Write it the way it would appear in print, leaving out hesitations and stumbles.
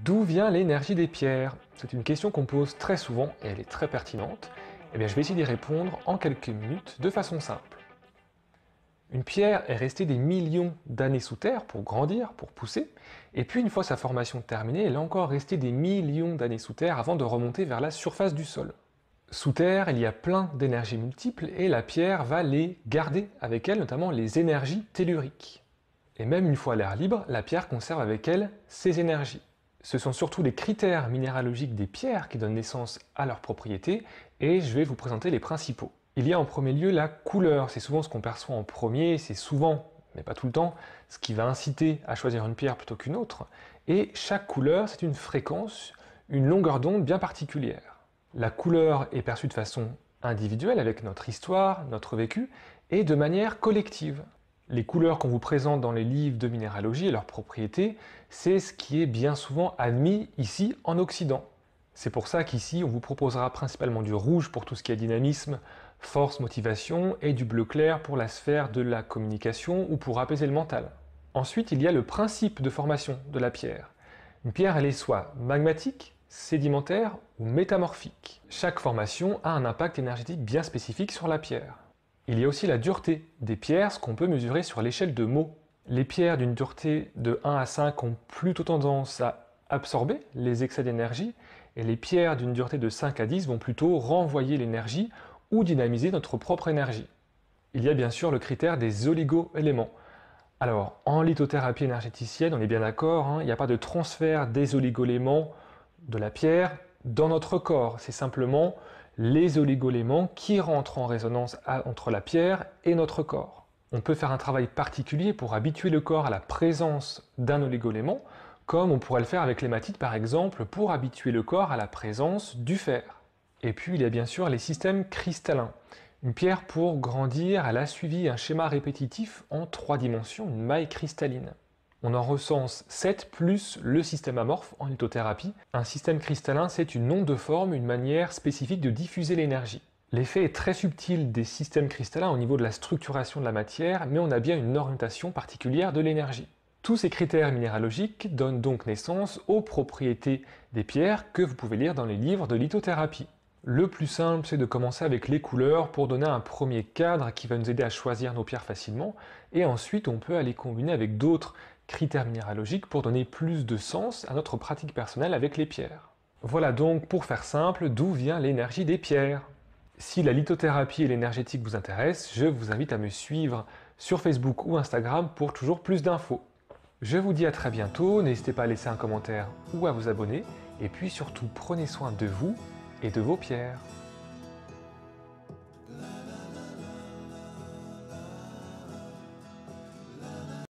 D'où vient l'énergie des pierres? C'est une question qu'on pose très souvent et elle est très pertinente. Eh bien, je vais essayer d'y répondre en quelques minutes de façon simple. Une pierre est restée des millions d'années sous terre pour grandir, pour pousser, et puis une fois sa formation terminée, elle est encore restée des millions d'années sous terre avant de remonter vers la surface du sol. Sous terre, il y a plein d'énergies multiples et la pierre va les garder avec elle, notamment les énergies telluriques. Et même une fois à l'air libre, la pierre conserve avec elle ces énergies. Ce sont surtout les critères minéralogiques des pierres qui donnent naissance à leurs propriétés, et je vais vous présenter les principaux. Il y a en premier lieu la couleur, c'est souvent ce qu'on perçoit en premier, c'est souvent, mais pas tout le temps, ce qui va inciter à choisir une pierre plutôt qu'une autre, et chaque couleur c'est une fréquence, une longueur d'onde bien particulière. La couleur est perçue de façon individuelle avec notre histoire, notre vécu, et de manière collective. Les couleurs qu'on vous présente dans les livres de minéralogie et leurs propriétés, c'est ce qui est bien souvent admis ici en Occident. C'est pour ça qu'ici, on vous proposera principalement du rouge pour tout ce qui est dynamisme, force, motivation, et du bleu clair pour la sphère de la communication ou pour apaiser le mental. Ensuite, il y a le principe de formation de la pierre. Une pierre, elle est soit magmatique, sédimentaire ou métamorphique. Chaque formation a un impact énergétique bien spécifique sur la pierre. Il y a aussi la dureté des pierres, ce qu'on peut mesurer sur l'échelle de Mohs. Les pierres d'une dureté de 1 à 5 ont plutôt tendance à absorber les excès d'énergie, et les pierres d'une dureté de 5 à 10 vont plutôt renvoyer l'énergie ou dynamiser notre propre énergie. Il y a bien sûr le critère des oligo-éléments. Alors, en lithothérapie énergéticienne, on est bien d'accord, il n'y a pas de transfert des oligo-éléments de la pierre dans notre corps. C'est simplement les oligo-éléments qui rentrent en résonance entre la pierre et notre corps. On peut faire un travail particulier pour habituer le corps à la présence d'un oligo-élément, comme on pourrait le faire avec l'hématite par exemple, pour habituer le corps à la présence du fer. Et puis il y a bien sûr les systèmes cristallins. Une pierre pour grandir, elle a suivi un schéma répétitif en 3 dimensions, une maille cristalline. On en recense 7 plus le système amorphe en lithothérapie. Un système cristallin, c'est une onde de forme, une manière spécifique de diffuser l'énergie. L'effet est très subtil des systèmes cristallins au niveau de la structuration de la matière, mais on a bien une orientation particulière de l'énergie. Tous ces critères minéralogiques donnent donc naissance aux propriétés des pierres que vous pouvez lire dans les livres de lithothérapie. Le plus simple, c'est de commencer avec les couleurs pour donner un premier cadre qui va nous aider à choisir nos pierres facilement, et ensuite on peut aller combiner avec d'autres critères minéralogiques pour donner plus de sens à notre pratique personnelle avec les pierres. Voilà donc, pour faire simple, d'où vient l'énergie des pierres. Si la lithothérapie et l'énergétique vous intéressent, je vous invite à me suivre sur Facebook ou Instagram pour toujours plus d'infos. Je vous dis à très bientôt, n'hésitez pas à laisser un commentaire ou à vous abonner, et puis surtout prenez soin de vous et de vos pierres.